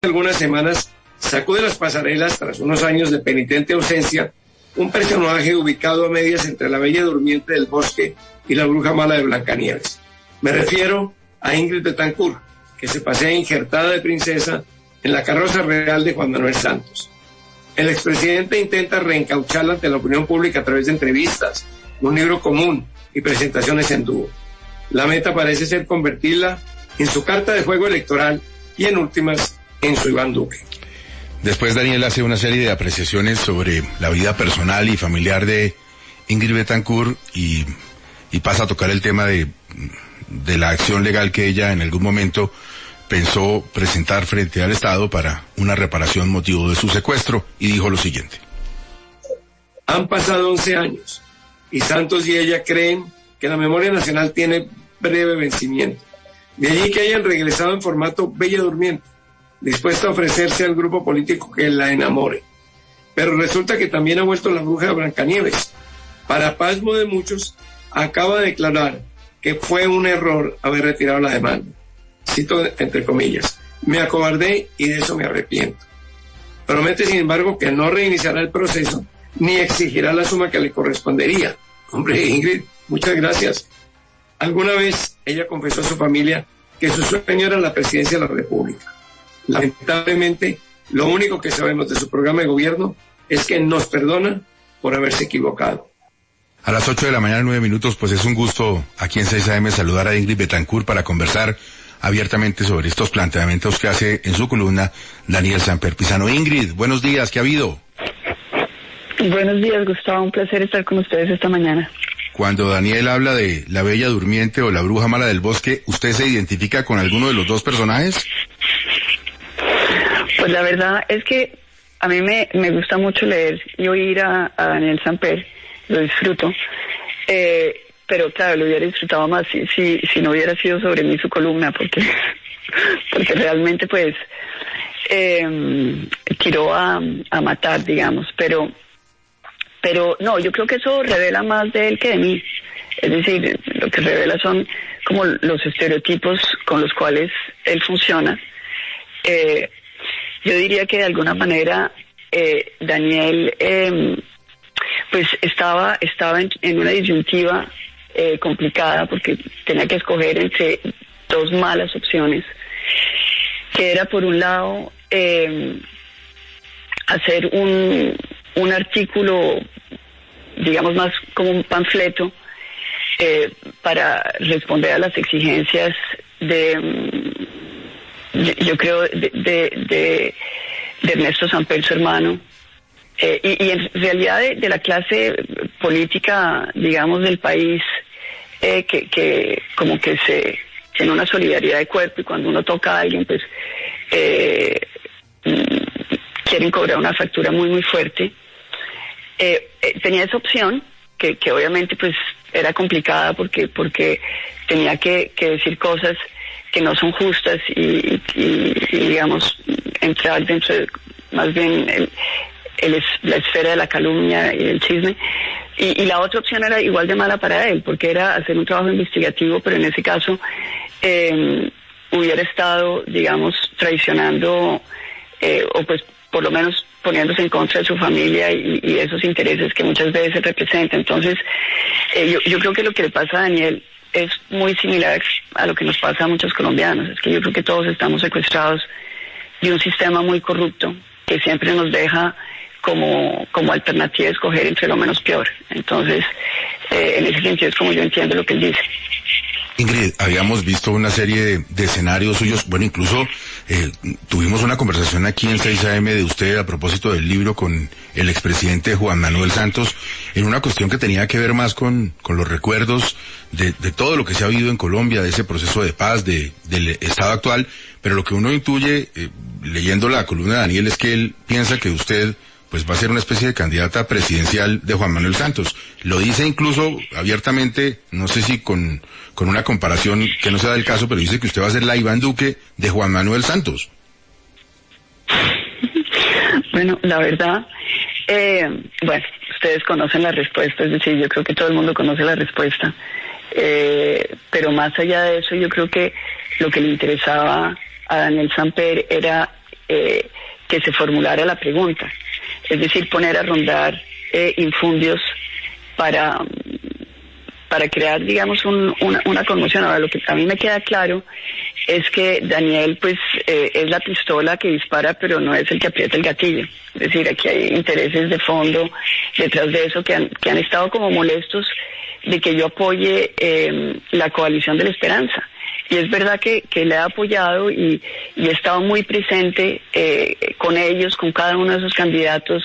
algunas semanas sacó de las pasarelas, tras unos años de penitente ausencia, un personaje ubicado a medias entre la Bella Durmiente del Bosque y la Bruja Mala de Blancanieves. Me refiero a Ingrid Betancourt, que se pasea injertada de princesa en la carroza real de Juan Manuel Santos. El expresidente intenta reencaucharla ante la opinión pública a través de entrevistas, un libro común y presentaciones en dúo. La meta parece ser convertirla en su carta de juego electoral y, en últimas, en su Iván Duque. Después Daniel hace una serie de apreciaciones sobre la vida personal y familiar de Ingrid Betancourt y pasa a tocar el tema de la acción legal que ella en algún momento pensó presentar frente al Estado para una reparación motivo de su secuestro, y dijo lo siguiente. Han pasado 11 años y Santos y ella creen que la memoria nacional tiene breve vencimiento. De allí que hayan regresado en formato Bella Durmiente, dispuesta a ofrecerse al grupo político que la enamore. Pero resulta que también ha vuelto la bruja de Blancanieves. Para pasmo de muchos, acaba de declarar que fue un error haber retirado la demanda. Cito entre comillas, me acobardé y de eso me arrepiento. Promete, sin embargo, que no reiniciará el proceso ni exigirá la suma que le correspondería. Hombre, Ingrid, muchas gracias. Alguna vez ella confesó a su familia que su sueño era la presidencia de la República. Lamentablemente, lo único que sabemos de su programa de gobierno es que nos perdona por haberse equivocado. A las 8 de la mañana, 9 minutos, pues es un gusto aquí en 6 AM saludar a Ingrid Betancourt para conversar abiertamente sobre estos planteamientos que hace en su columna Daniel Samper Pizano. Ingrid, buenos días, ¿qué ha habido? Buenos días, Gustavo, un placer estar con ustedes esta mañana. Cuando Daniel habla de la Bella Durmiente o la Bruja Mala del Bosque, ¿usted se identifica con alguno de los dos personajes? Pues la verdad es que a mí me gusta mucho leer y oír a Daniel Samper, lo disfruto, pero claro, lo hubiera disfrutado más si no hubiera sido sobre mí su columna, porque realmente pues tiró a matar, digamos, pero no, yo creo que eso revela más de él que de mí. Es decir, lo que revela son como los estereotipos con los cuales él funciona. Yo diría que de alguna manera Daniel pues estaba en una disyuntiva complicada, porque tenía que escoger entre dos malas opciones, que era por un lado hacer un artículo, digamos, más como un panfleto para responder a las exigencias yo creo de Ernesto Samper, su hermano, y en realidad de la clase política, digamos, del país, que como que se tiene una solidaridad de cuerpo, y cuando uno toca a alguien, pues quieren cobrar una factura muy muy fuerte. Tenía esa opción que obviamente pues era complicada porque tenía que decir cosas que no son justas y digamos entrar dentro de más bien la esfera de la calumnia y del chisme, y la otra opción era igual de mala para él, porque era hacer un trabajo investigativo, pero en ese caso hubiera estado, digamos, traicionando o pues por lo menos poniéndose en contra de su familia y esos intereses que muchas veces se representan. Entonces yo creo que lo que le pasa a Daniel es muy similar a lo que nos pasa a muchos colombianos. Es que yo creo que todos estamos secuestrados de un sistema muy corrupto que siempre nos deja como alternativa a escoger entre lo menos peor. Entonces, en ese sentido es como yo entiendo lo que él dice. Ingrid, habíamos visto una serie de escenarios suyos, bueno, incluso tuvimos una conversación aquí en 6 AM de usted a propósito del libro con el expresidente Juan Manuel Santos, en una cuestión que tenía que ver más con los recuerdos de todo lo que se ha vivido en Colombia, de ese proceso de paz, del estado actual, pero lo que uno intuye, leyendo la columna de Daniel, es que él piensa que usted pues va a ser una especie de candidata presidencial de Juan Manuel Santos. Lo dice incluso abiertamente, no sé si con una comparación que no se da el caso, pero dice que usted va a ser la Iván Duque de Juan Manuel Santos. Bueno, la verdad, bueno, ustedes conocen la respuesta, es decir, yo creo que todo el mundo conoce la respuesta, pero más allá de eso, yo creo que lo que le interesaba a Daniel Samper era que se formulara la pregunta, es decir, poner a rondar infundios para crear, digamos, una conmoción. Ahora, lo que a mí me queda claro es que Daniel, pues, es la pistola que dispara, pero no es el que aprieta el gatillo. Es decir, aquí hay intereses de fondo detrás de eso que han estado como molestos de que yo apoye la coalición de la esperanza. Y es verdad que le he apoyado y he estado muy presente con ellos, con cada uno de esos candidatos,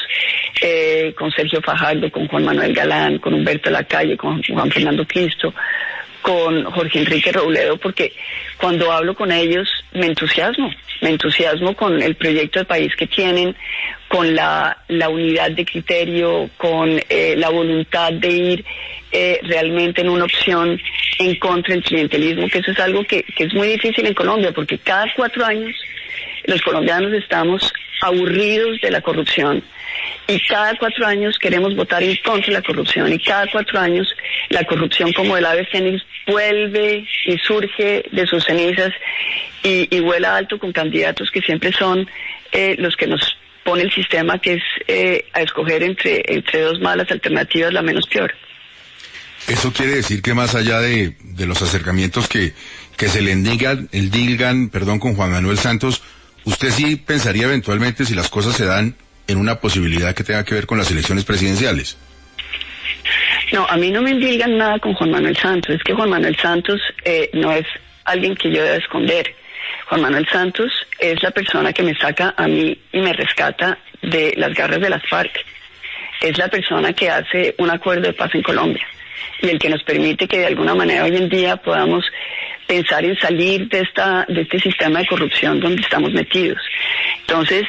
con Sergio Fajardo, con Juan Manuel Galán, con Humberto Lacalle, con Juan Fernando Cristo, con Jorge Enrique Robledo, porque cuando hablo con ellos me entusiasmo con el proyecto de país que tienen, con la unidad de criterio, con la voluntad de ir realmente en una opción en contra del clientelismo, que eso es algo que es muy difícil en Colombia, porque cada 4 años los colombianos estamos aburridos de la corrupción y cada 4 años queremos votar en contra de la corrupción y cada 4 años la corrupción como el ave fénix vuelve y surge de sus cenizas y vuela alto con candidatos que siempre son los que nos pone el sistema, que es a escoger entre 2 malas alternativas, la menos peor. Eso quiere decir que más allá de los acercamientos que se le digan con Juan Manuel Santos, ¿usted sí pensaría eventualmente, si las cosas se dan, en una posibilidad que tenga que ver con las elecciones presidenciales? No, a mí no me endilgan nada con Juan Manuel Santos. Es que Juan Manuel Santos no es alguien que yo deba esconder. Juan Manuel Santos es la persona que me saca a mí y me rescata de las garras de las FARC. Es la persona que hace un acuerdo de paz en Colombia y el que nos permite que de alguna manera hoy en día podamos pensar en salir de este sistema de corrupción donde estamos metidos. Entonces,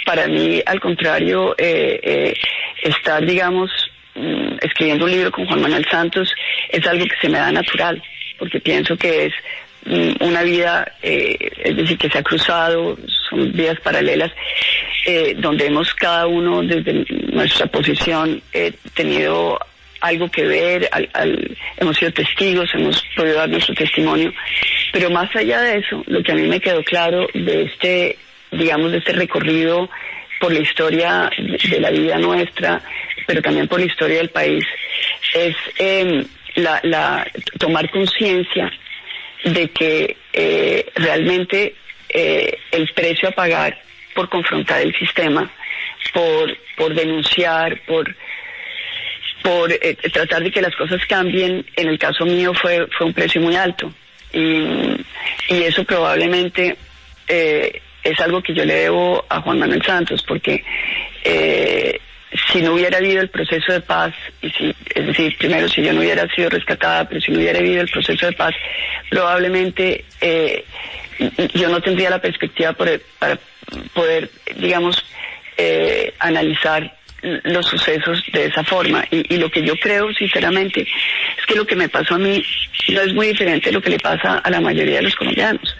para mí, al contrario, estar, digamos, escribiendo un libro con Juan Manuel Santos es algo que se me da natural, porque pienso que es una vida, es decir, que se ha cruzado, son vidas paralelas, donde hemos cada uno desde nuestra posición tenido algo que ver, hemos sido testigos, hemos podido dar nuestro testimonio, pero más allá de eso, lo que a mí me quedó claro de este recorrido por la historia de la vida nuestra, pero también por la historia del país, es tomar conciencia de que realmente el precio a pagar por confrontar el sistema, por denunciar, por tratar de que las cosas cambien, en el caso mío fue un precio muy alto. Y eso probablemente es algo que yo le debo a Juan Manuel Santos, porque si no hubiera habido el proceso de paz, es decir, primero si yo no hubiera sido rescatada, pero si no hubiera habido el proceso de paz, probablemente yo no tendría la perspectiva para poder, digamos, analizar los sucesos de esa forma. Y lo que yo creo, sinceramente, es que lo que me pasó a mí no es muy diferente de lo que le pasa a la mayoría de los colombianos.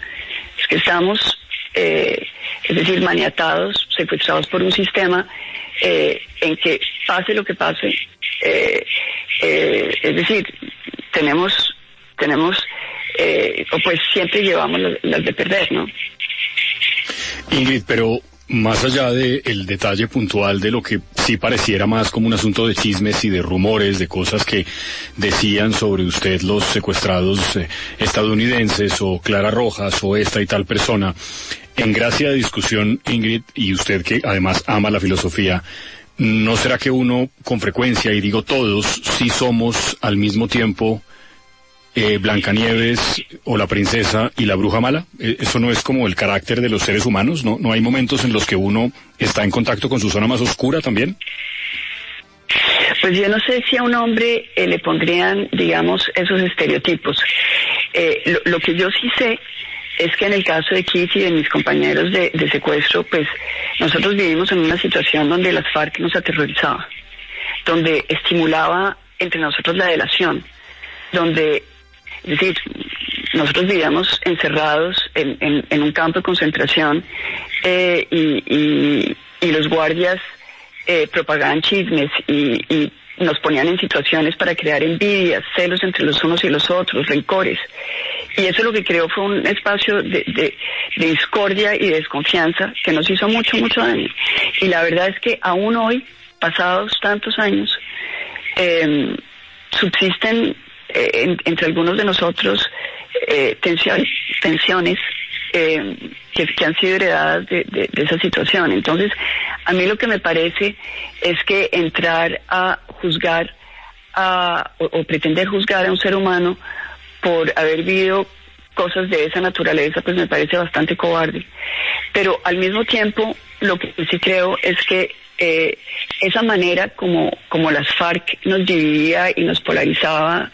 Es que estamos, es decir, maniatados, secuestrados por un sistema en que pase lo que pase, es decir, tenemos o pues siempre llevamos las de perder, ¿no? Ingrid, pero más allá del detalle puntual de lo que sí pareciera más como un asunto de chismes y de rumores, de cosas que decían sobre usted los secuestrados estadounidenses o Clara Rojas o esta y tal persona, en gracia de discusión, Ingrid, y usted que además ama la filosofía, ¿no será que uno con frecuencia, y digo todos, sí somos al mismo tiempo Blancanieves o la princesa y la bruja mala? ¿Eso no es como el carácter de los seres humanos? ¿No hay momentos en los que uno está en contacto con su zona más oscura también? Pues yo no sé si a un hombre le pondrían, digamos, esos estereotipos. Lo que yo sí sé es que en el caso de Kiss y de mis compañeros de secuestro, pues nosotros vivimos en una situación donde las FARC nos aterrorizaba, donde estimulaba entre nosotros la delación, donde, es decir, nosotros vivíamos encerrados en un campo de concentración y los guardias propagaban chismes y nos ponían en situaciones para crear envidias, celos entre los unos y los otros, rencores. eso lo que creó fue un espacio de discordia y de desconfianza que nos hizo mucho daño. Y la verdad es que aún hoy, pasados tantos años, subsisten entre algunos de nosotros tensiones que han sido heredadas de esa situación. Entonces, a mí lo que me parece es que entrar a juzgar o pretender juzgar a un ser humano por haber vivido cosas de esa naturaleza, pues me parece bastante cobarde. Pero al mismo tiempo, lo que sí creo es que esa manera como las FARC nos dividía y nos polarizaba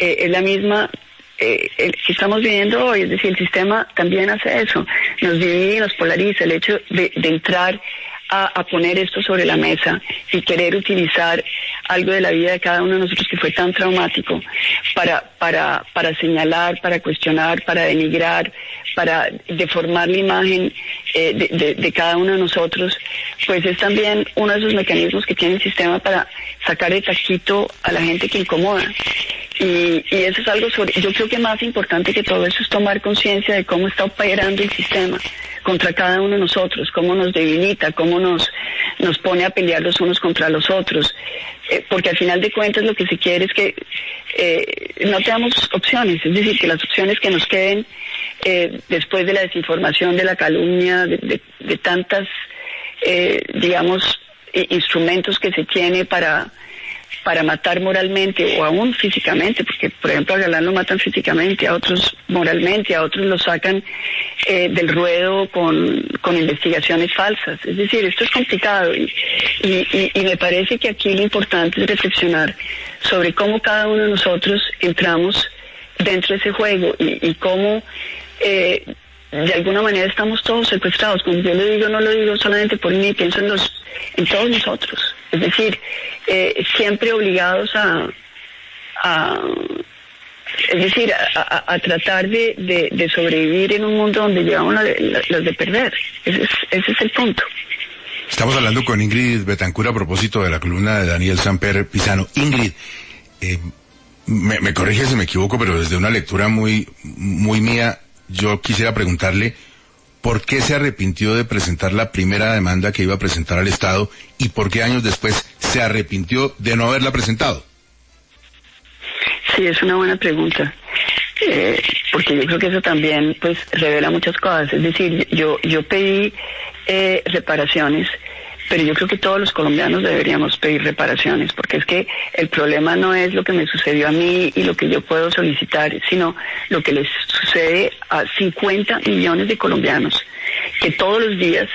es la misma que estamos viviendo hoy. Es decir, el sistema también hace eso, nos divide y nos polariza. El hecho de entrar a poner esto sobre la mesa y querer utilizar algo de la vida de cada uno de nosotros que fue tan traumático para señalar, para cuestionar, para denigrar, para deformar la imagen de cada uno de nosotros, pues es también uno de esos mecanismos que tiene el sistema para sacar de taquito a la gente que incomoda. Y eso es algo yo creo que más importante que todo eso es tomar conciencia de cómo está operando el sistema contra cada uno de nosotros, cómo nos debilita, cómo nos pone a pelear los unos contra los otros, porque al final de cuentas lo que se quiere es que no tengamos opciones, es decir, que las opciones que nos queden después de la desinformación, de la calumnia, de tantas, digamos, instrumentos que se tiene para matar moralmente o aún físicamente, porque por ejemplo a Galán lo matan físicamente, a otros moralmente, a otros lo sacan del ruedo con investigaciones falsas. Es decir, esto es complicado y me parece que aquí lo importante es reflexionar sobre cómo cada uno de nosotros entramos dentro de ese juego y cómo de alguna manera estamos todos secuestrados. Cuando yo lo digo, no lo digo solamente por mí, pienso en todos nosotros. Es decir, siempre obligados a tratar de sobrevivir en un mundo donde llevamos los de perder. Ese es el punto. Estamos hablando con Ingrid Betancourt a propósito de la columna de Daniel Samper Pizano. Ingrid, me corrige si me equivoco, pero desde una lectura muy mía, yo quisiera preguntarle ¿por qué se arrepintió de presentar la primera demanda que iba a presentar al Estado y por qué años después se arrepintió de no haberla presentado? Sí, es una buena pregunta, porque yo creo que eso también pues revela muchas cosas. Es decir, yo pedí reparaciones, pero yo creo que todos los colombianos deberíamos pedir reparaciones, porque es que el problema no es lo que me sucedió a mí y lo que yo puedo solicitar, sino lo que les sucede a 50 millones de colombianos que todos los días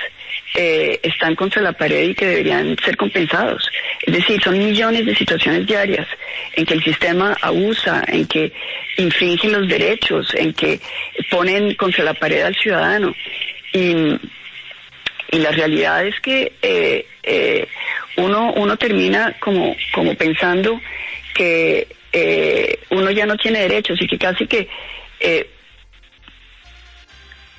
están contra la pared y que deberían ser compensados. Es decir, son millones de situaciones diarias en que el sistema abusa, en que infringen los derechos, en que ponen contra la pared al ciudadano. Y la realidad es que uno termina como pensando que uno ya no tiene derechos y que casi que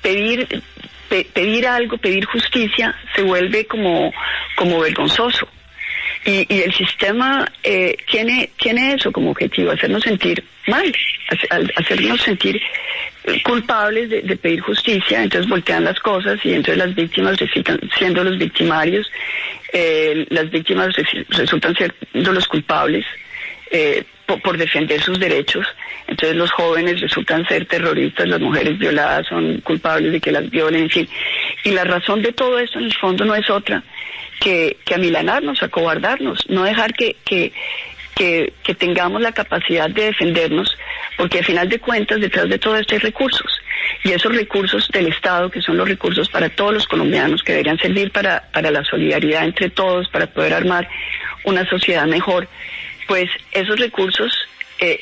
pedir algo, pedir justicia, se vuelve como vergonzoso. Y el sistema tiene eso como objetivo, hacernos sentir mal, hacernos sentir culpables de pedir justicia. Entonces voltean las cosas y entonces las víctimas resultan siendo los victimarios, las víctimas resultan siendo los culpables por defender sus derechos. Entonces los jóvenes resultan ser terroristas, las mujeres violadas son culpables de que las violen, en fin. Y la razón de todo esto en el fondo no es otra que amilanarnos, acobardarnos, no dejar que tengamos la capacidad de defendernos, porque al final de cuentas detrás de todo esto hay recursos, y esos recursos del Estado, que son los recursos para todos los colombianos, que deberían servir para la solidaridad entre todos, para poder armar una sociedad mejor, pues esos recursos se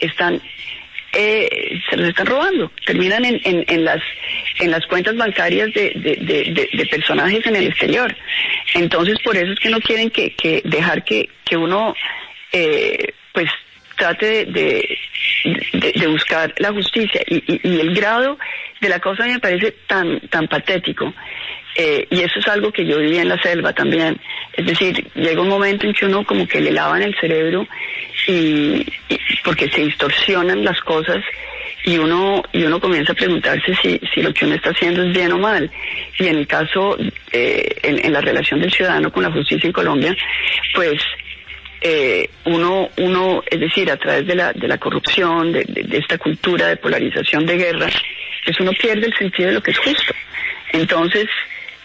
los están robando, terminan en las cuentas bancarias de personajes en el exterior. Entonces por eso es que no quieren que dejar que uno pues trate de buscar la justicia, y el grado de la cosa me parece tan patético. Y eso es algo que yo viví en la selva también. Es decir, llega un momento en que uno como que le lavan el cerebro y porque se distorsionan las cosas y uno comienza a preguntarse si lo que uno está haciendo es bien o mal. Y en el caso, en la relación del ciudadano con la justicia en Colombia, pues uno, es decir, a través de la corrupción, de esta cultura de polarización, de guerra, pues uno pierde el sentido de lo que es justo. Entonces,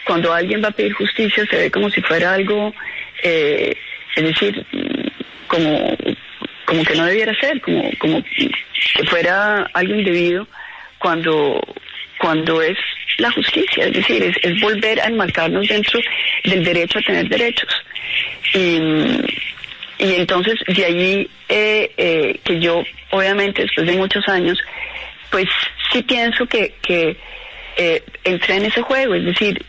cuando alguien va a pedir justicia, se ve como si fuera algo, es decir, como que no debiera ser, como que fuera algo indebido, cuando es la justicia, es decir, es volver a enmarcarnos dentro del derecho a tener derechos. Y entonces, de allí que yo, obviamente, después de muchos años, pues sí pienso que entré en ese juego, es decir,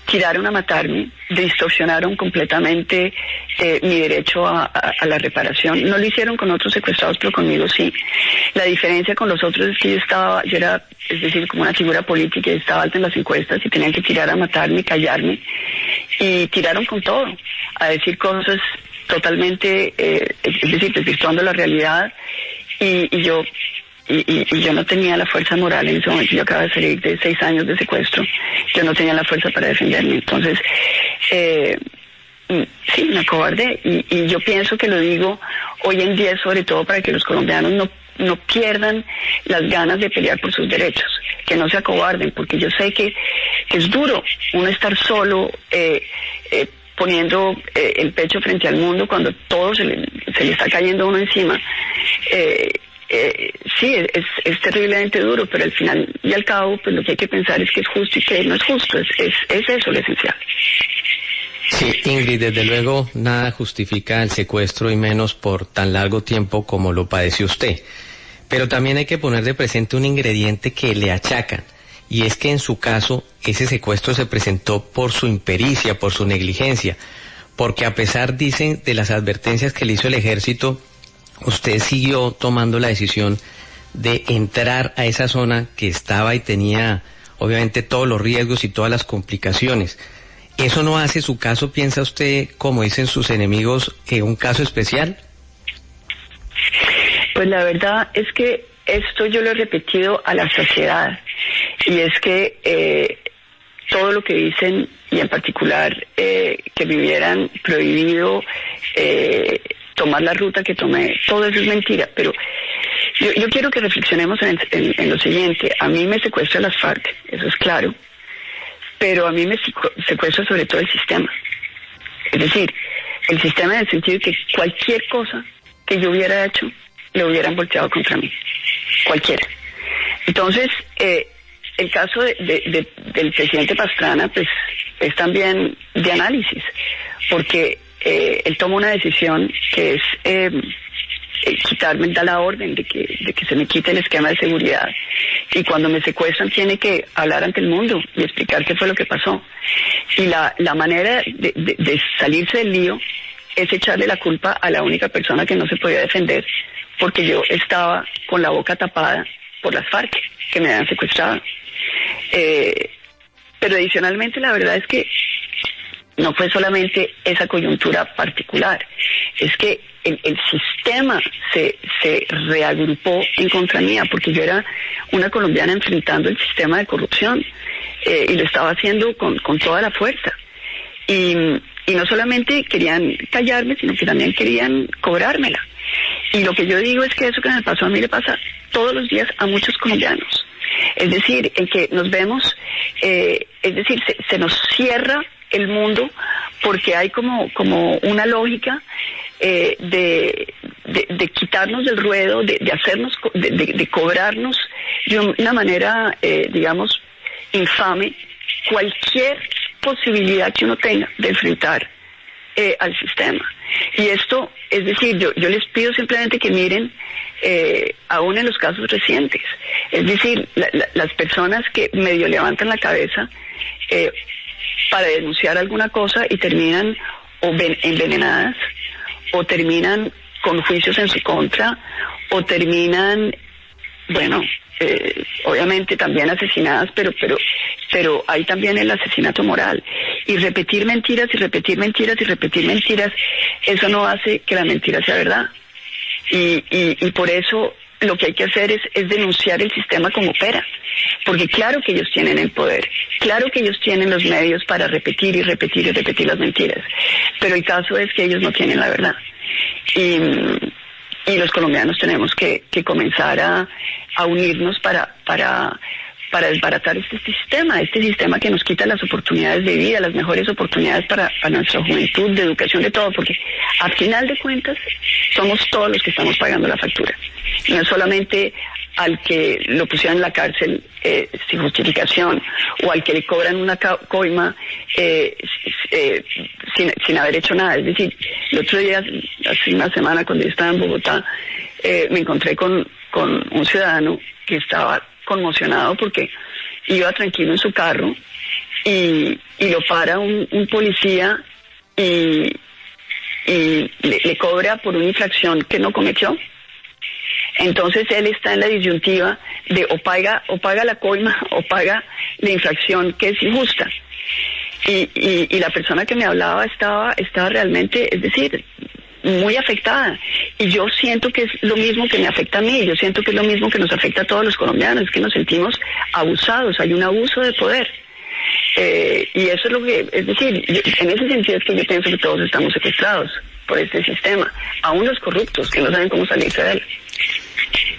tiraron a matarme, distorsionaron completamente mi derecho a la reparación. No lo hicieron con otros secuestrados, pero conmigo sí. La diferencia con los otros es que yo era, es decir, como una figura política, y estaba alta en las encuestas y tenían que tirar a matarme, callarme, y tiraron con todo, a decir cosas totalmente, es decir, desvirtuando la realidad, y yo no tenía la fuerza moral en ese momento. Yo acababa de salir de 6 años de secuestro, yo no tenía la fuerza para defenderme. Entonces, sí, me acobardé, y yo pienso que lo digo hoy en día sobre todo para que los colombianos no pierdan las ganas de pelear por sus derechos, que no se acobarden, porque yo sé que es duro uno estar solo, poniendo el pecho frente al mundo cuando todo se le está cayendo a uno encima. Sí, es terriblemente duro, pero al final y al cabo, pues lo que hay que pensar es que es justo y que no es justo, es eso lo esencial. Sí, Ingrid, desde luego nada justifica el secuestro, y menos por tan largo tiempo como lo padeció usted. Pero también hay que poner de presente un ingrediente que le achacan, y es que en su caso ese secuestro se presentó por su impericia, por su negligencia, porque a pesar, dicen, de las advertencias que le hizo el ejército, usted siguió tomando la decisión de entrar a esa zona que estaba y tenía obviamente todos los riesgos y todas las complicaciones. ¿Eso no hace su caso, piensa usted, como dicen sus enemigos, un caso especial? Pues la verdad es que esto yo lo he repetido a la sociedad, y es que todo lo que dicen, y en particular que me hubieran prohibido tomar la ruta que tomé, todo eso es mentira. Pero yo quiero que reflexionemos en lo siguiente. A mí me secuestra las FARC, eso es claro, pero a mí me secuestra sobre todo el sistema. Es decir, el sistema en el sentido de que cualquier cosa que yo hubiera hecho, le hubieran volteado contra mí, cualquiera. Entonces, el caso del presidente Pastrana, pues, es también de análisis, porque él toma una decisión que es quitarme, da la orden de que se me quite el esquema de seguridad, y cuando me secuestran tiene que hablar ante el mundo y explicar qué fue lo que pasó. Y la manera de salirse del lío es echarle la culpa a la única persona que no se podía defender, porque yo estaba con la boca tapada por las FARC que me habían secuestrado. Pero adicionalmente la verdad es que no fue solamente esa coyuntura particular, es que el sistema se reagrupó en contra mía, porque yo era una colombiana enfrentando el sistema de corrupción, y lo estaba haciendo con toda la fuerza. Y no solamente querían callarme, sino que también querían cobrármela. Y lo que yo digo es que eso que me pasó a mí le pasa todos los días a muchos colombianos. Es decir, en que nos vemos, es decir, se nos cierra el mundo, porque hay como una lógica de quitarnos del ruedo, de hacernos, de cobrarnos de una manera, digamos, infame, cualquier posibilidad que uno tenga de enfrentar al sistema. Y esto, es decir, yo les pido simplemente que miren, aún en los casos recientes, es decir, las personas que medio levantan la cabeza para denunciar alguna cosa y terminan o envenenadas, o terminan con juicios en su contra, o terminan, bueno, obviamente también asesinadas, pero hay también el asesinato moral. Y repetir mentiras y repetir mentiras y repetir mentiras, eso no hace que la mentira sea verdad. Y por eso lo que hay que hacer es denunciar el sistema como opera, porque claro que ellos tienen el poder, claro que ellos tienen los medios para repetir y repetir y repetir las mentiras, pero el caso es que ellos no tienen la verdad. Y los colombianos tenemos que comenzar a unirnos para desbaratar este sistema que nos quita las oportunidades de vida, las mejores oportunidades para nuestra juventud, de educación, de todo, porque al final de cuentas somos todos los que estamos pagando la factura. No es solamente al que lo pusieron en la cárcel sin justificación, o al que le cobran una coima sin haber hecho nada. Es decir, el otro día, hace una semana, cuando yo estaba en Bogotá, me encontré con un ciudadano que estaba conmocionado porque iba tranquilo en su carro y lo para un policía y le cobra por una infracción que no cometió. Entonces él está en la disyuntiva de o paga la coima o paga la infracción que es injusta. Y la persona que me hablaba estaba realmente, es decir, muy afectada. Y yo siento que es lo mismo que me afecta a mí, yo siento que es lo mismo que nos afecta a todos los colombianos, es que nos sentimos abusados, hay un abuso de poder. Y eso es lo que, es decir, en ese sentido es que yo pienso que todos estamos secuestrados por este sistema, aún los corruptos que no saben cómo salirse de él.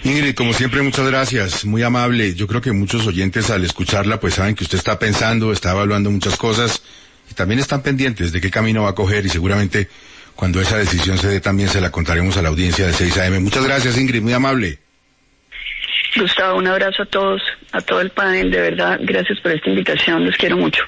Ingrid, como siempre, muchas gracias, muy amable. Yo creo que muchos oyentes al escucharla pues saben que usted está pensando, está evaluando muchas cosas y también están pendientes de qué camino va a coger y seguramente cuando esa decisión se dé también se la contaremos a la audiencia de 6 AM. Muchas gracias, Ingrid, muy amable. Gustavo, un abrazo a todos, a todo el panel, de verdad, gracias por esta invitación, los quiero mucho.